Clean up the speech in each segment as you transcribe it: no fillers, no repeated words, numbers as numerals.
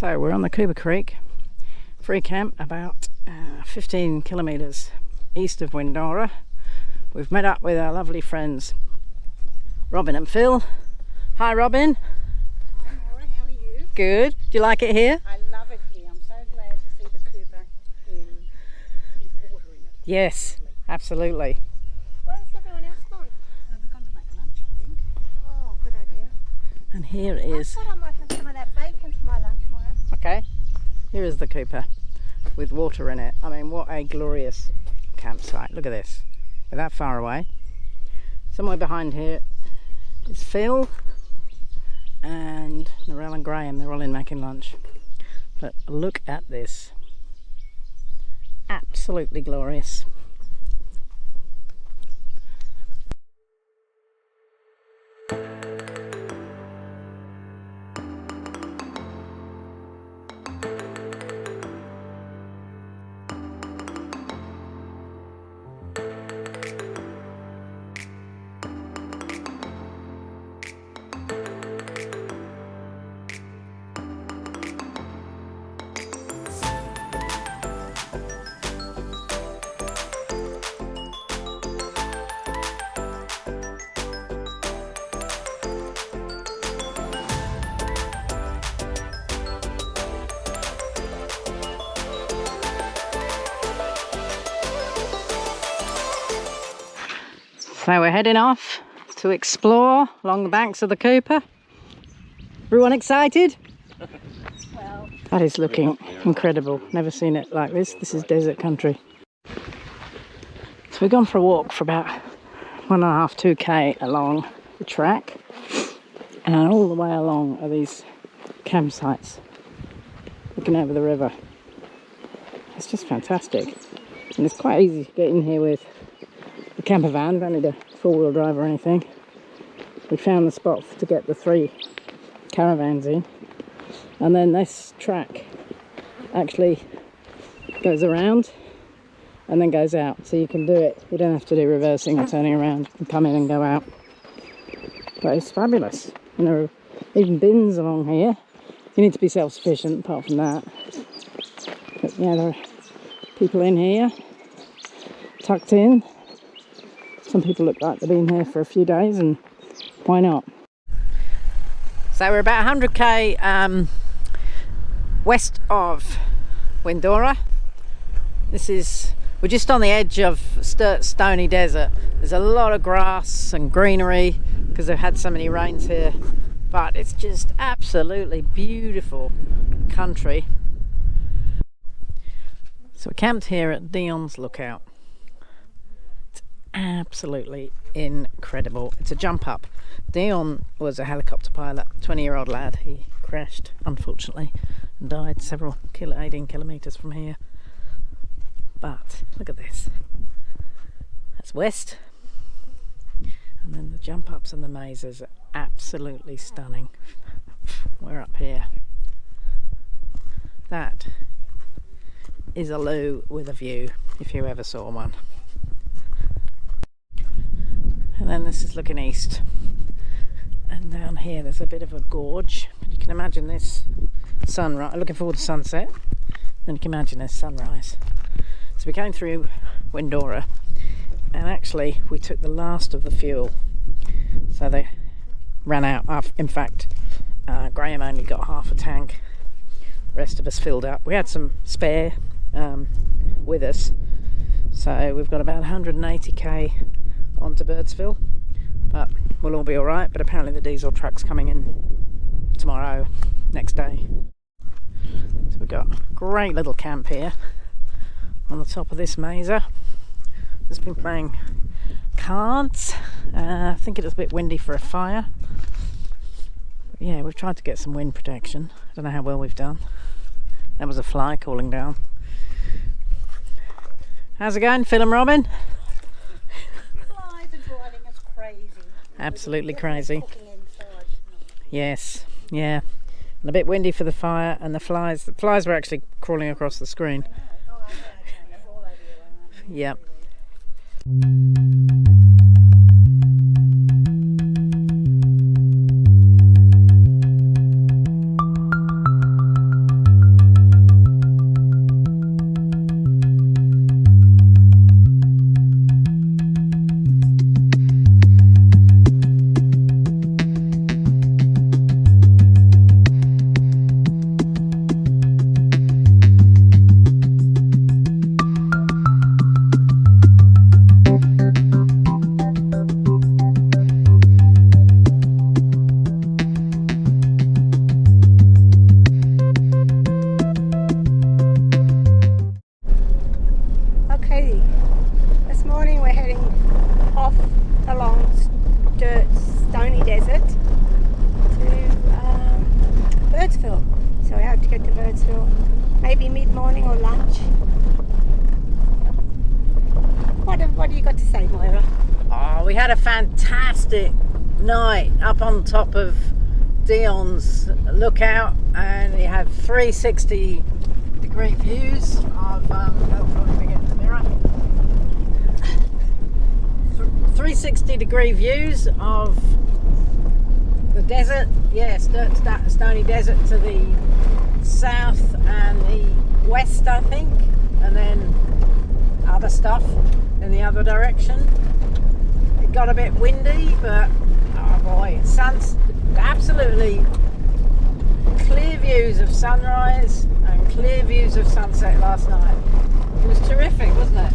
So we're on the Cooper Creek free camp, about 15 kilometres east of Windora. We've met up with our lovely friends Robin and Phil. Hi Robin. Hi Maura, how are you? Good. Do you like it here? I love it here. I'm so glad to see the Cooper with water in it. Yes, absolutely. Where's everyone else gone? They've gone to make lunch, I think. Oh, good idea. And here is, I thought I might have some of that bacon for my lunch, Maura. okay, here is the Cooper with water in it. I mean, what a glorious campsite. Look at this. We're that far away. Somewhere behind here is Phil and Narelle and Graham. They're all in making lunch. But look at this. Absolutely glorious. So we're heading off to explore along the banks of the Cooper. Everyone excited? Well, that is looking incredible. Never seen it like this. This is desert country. So we've gone for a walk for about 1.5–2 k along the track, and all the way along are these campsites looking over the river. It's just fantastic, and it's quite easy to get in here with the camper van. Don't need a four-wheel drive or anything. We found the spot to get the 3 caravans in, and then this track actually goes around and then goes out, so you can do it. You don't have to do reversing or turning around. You can come in and go out. But it's fabulous. And there are even bins along here. You need to be self-sufficient apart from that. But yeah, there are people in here tucked in. Some people look like they've been here for a few days, and why not? So we're about 100 k west of Windora. We're just on the edge of Sturt Stony Desert. There's a lot of grass and greenery because they've had so many rains here, but it's just absolutely beautiful country. So we're camped here at Dion's Lookout. Absolutely incredible. It's a jump up. Dion was a helicopter pilot, 20-year-old lad. He crashed, unfortunately, and died several 18 kilometres from here. But look at this. That's west, and then the jump ups and the mazes are absolutely stunning. We're up here. That is a loo with a view, if you ever saw one. And then this is looking east, and down here there's a bit of a gorge, but you can imagine this sunrise. Looking forward to sunset, and you can imagine this sunrise. So we came through Windora, and actually we took the last of the fuel, so they ran out. In fact, Graham only got half a tank, the rest of us filled up. We had some spare with us, so we've got about 180 k onto Birdsville, but we'll all be all right. But apparently the diesel truck's coming in tomorrow, next day. So we've got a great little camp here on the top of this mesa. Just been playing cards. I think it was a bit windy for a fire. But yeah, we've tried to get some wind protection. I don't know how well we've done. That was a fly calling down. How's it going, Phil and Robin? Absolutely crazy. Yes, yeah. And a bit windy for the fire, and the flies were actually crawling across the screen. Yep. Stony Desert to Birdsville. So we hope to get to Birdsville maybe mid-morning or lunch. What do you got to say, Moira? Oh, we had a fantastic night up on top of Dion's lookout, and we had 360-degree views of that'll probably be in the mirror. 360-degree views of the desert. Yeah, Sturt Stony Desert to the south and the west, I think, and then other stuff in the other direction. It got a bit windy, but oh boy, absolutely clear views of sunrise and clear views of sunset last night. It was terrific, wasn't it?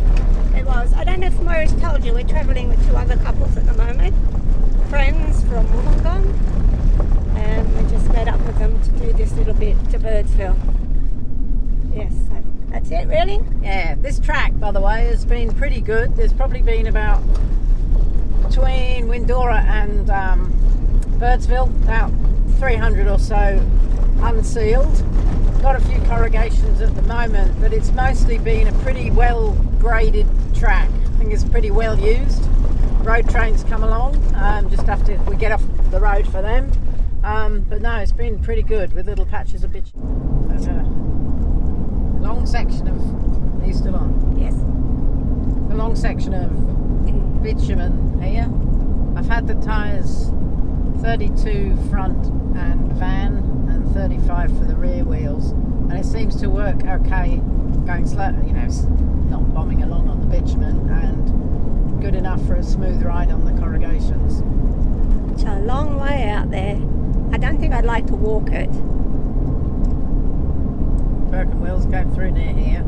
It was. I don't know if Moira's told you, we're travelling with 2 other couples at the moment, friends from Wollongong, and we just met up with them to do this little bit to Birdsville. Yes, so that's it really. Yeah, this track, by the way, has been pretty good. There's probably been about, between Windora and Birdsville, about 300 or so unsealed. Got a few corrugations at the moment, but it's mostly been a pretty well graded track. I think it's pretty well used. Road trains come along, just after we get off the road for them. But no, it's been pretty good with little patches of bitumen. There's a long section of, are you still on? Yes. A long section of bitumen here. I've had the tyres 32 front and van and 35 for the rear wheels, and it seems to work okay going slow, you know, not bombing along on the bitumen, and good enough for a smooth ride on the corrugations. It's a long way out there. I don't think I'd like to walk it. Broken wheels going through near here.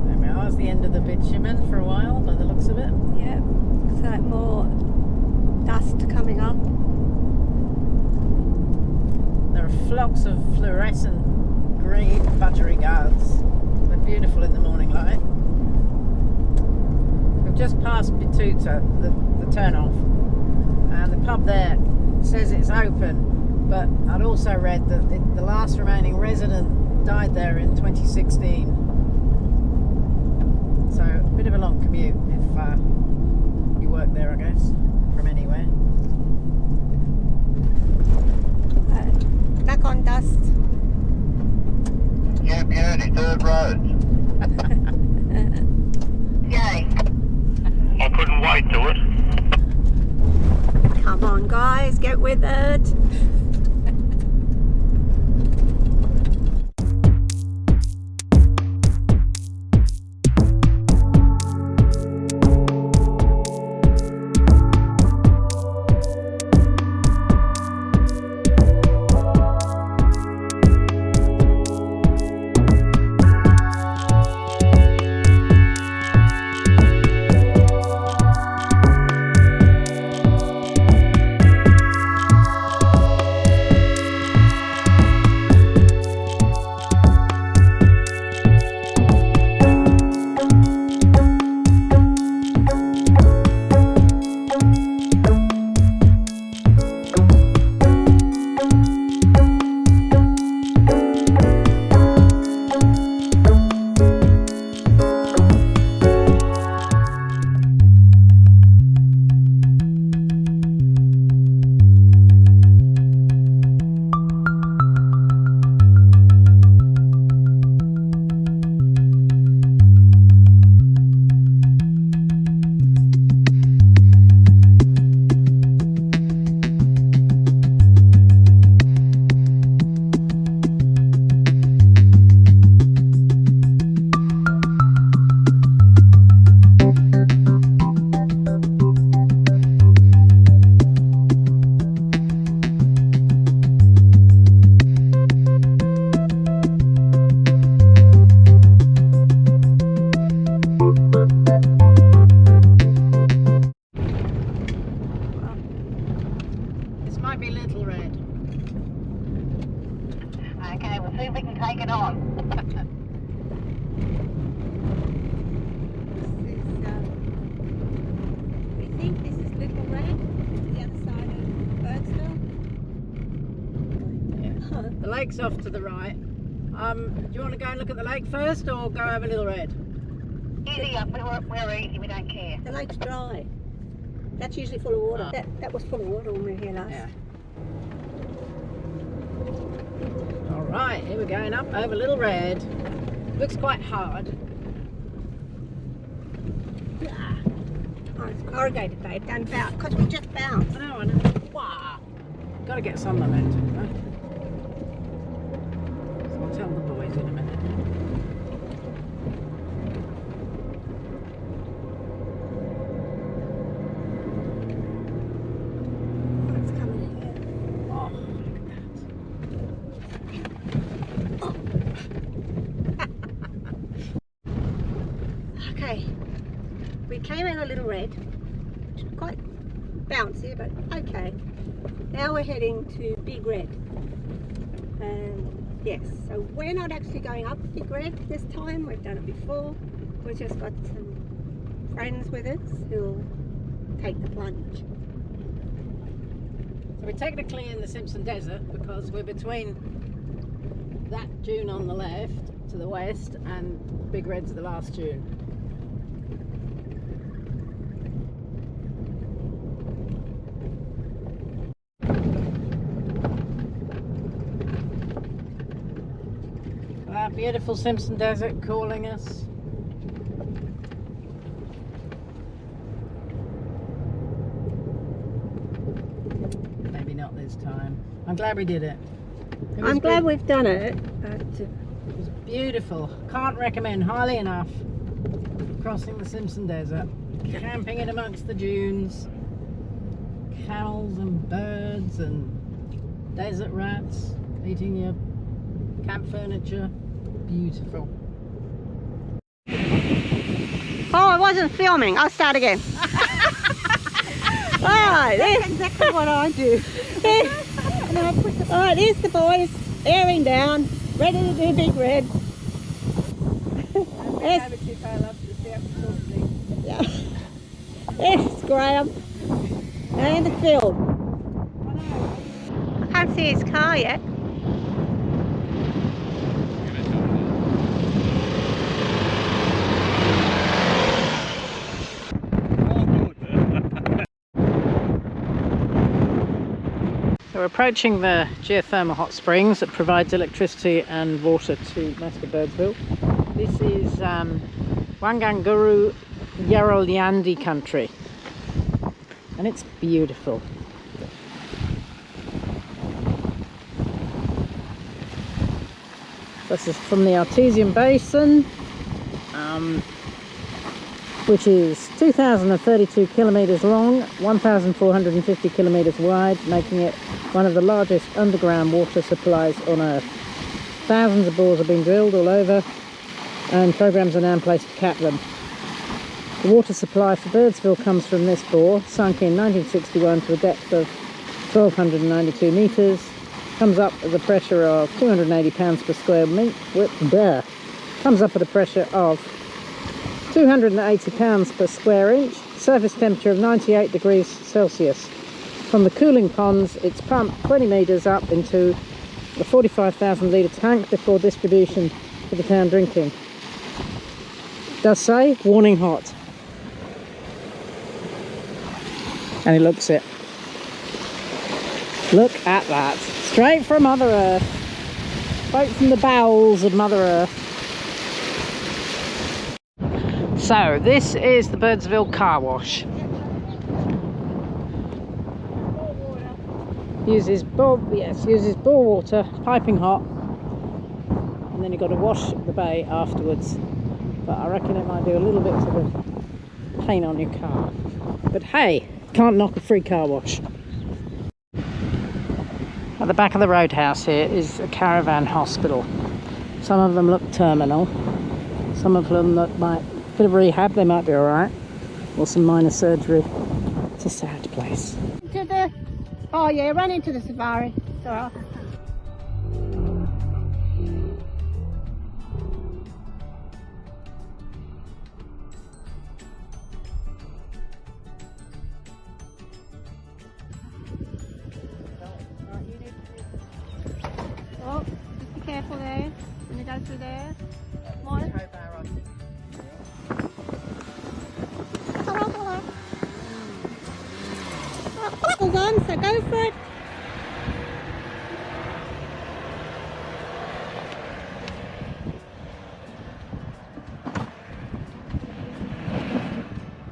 There we are, it's the end of the bitumen for a while by the looks of it. Yeah, looks like more dust coming up. There are flocks of fluorescent green budgerigars. They're beautiful in the morning light. We've just passed Bituta, the turn-off, and the pub there says it's open, but I'd also read that the last remaining resident died there in 2016. So a bit of a long commute if you work there, I guess, from anywhere. Back on dust. You beauty, third road. Yay. I couldn't wait to it. Come on guys, get with it. think this is Little Red, the other side of Birdsville. Yeah. The lake's off to the right. Do you want to go and look at the lake first or go over Little Red? Easy up, we're easy, we don't care. The lake's dry. That's usually full of water. Oh. That was full of water when we were here last. Yeah. Alright, here we're going up over Little Red. Looks quite hard. Oh, it's corrugated, babe. Don't bounce, because we just bounced. I know. Wow. Gotta get some momentum, right? So I'll tell the boys in a minute. Oh, it's coming here. Oh, look at that. Okay. We came in a Little Red, which was quite bouncy, but okay. Now we're heading to Big Red. Yes, so we're not actually going up Big Red this time. We've done it before. We've just got some friends with us who'll take the plunge. So we're technically in the Simpson Desert because we're between that dune on the left to the west and Big Red's the last dune. That beautiful Simpson Desert calling us. Maybe not this time. I'm glad we did it. I'm glad we've done it. It was beautiful. Can't recommend highly enough crossing the Simpson Desert, camping in amongst the dunes, camels and birds and desert rats eating your camp furniture. Beautiful. Oh, I wasn't filming. I'll start again. Alright, that's exactly what I do. Alright, there's the boys airing down, ready to do Big Red. Yeah. There's Graham and Phil. I can't see his car yet. So we're approaching the geothermal hot springs that provides electricity and water to most of Birdsville. This is Wanganguru Yarralyandi country and it's beautiful. This is from the Artesian Basin, which is 2,032 kilometres long, 1,450 kilometres wide, making it one of the largest underground water supplies on Earth. Thousands of bores have been drilled all over and programs are now in place to cap them. The water supply for Birdsville comes from this bore, sunk in 1961 to a depth of 1,292 metres, comes up at the pressure of 280 pounds per square metre, comes up at a pressure of 280 pounds per square inch, surface temperature of 98 degrees Celsius. From the cooling ponds, it's pumped 20 metres up into the 45,000 litre tank before distribution to the town drinking. It does say, warning hot. And it looks it. Look at that. Straight from Mother Earth. Straight from the bowels of Mother Earth. So, this is the Birdsville car wash. Uses bore water, piping hot, and then you've got to wash the bay afterwards. But I reckon it might do a little bit to the paint on your car. But hey, can't knock a free car wash. At the back of the roadhouse here is a caravan hospital. Some of them look terminal. Some of them look like a bit of rehab, they might be alright. Or some minor surgery. It's a sad place. Oh yeah, run into the safari. It's alright. Can you go through there? More? Hold on, so go for it.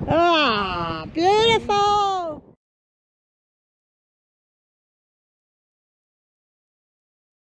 Ah, beautiful.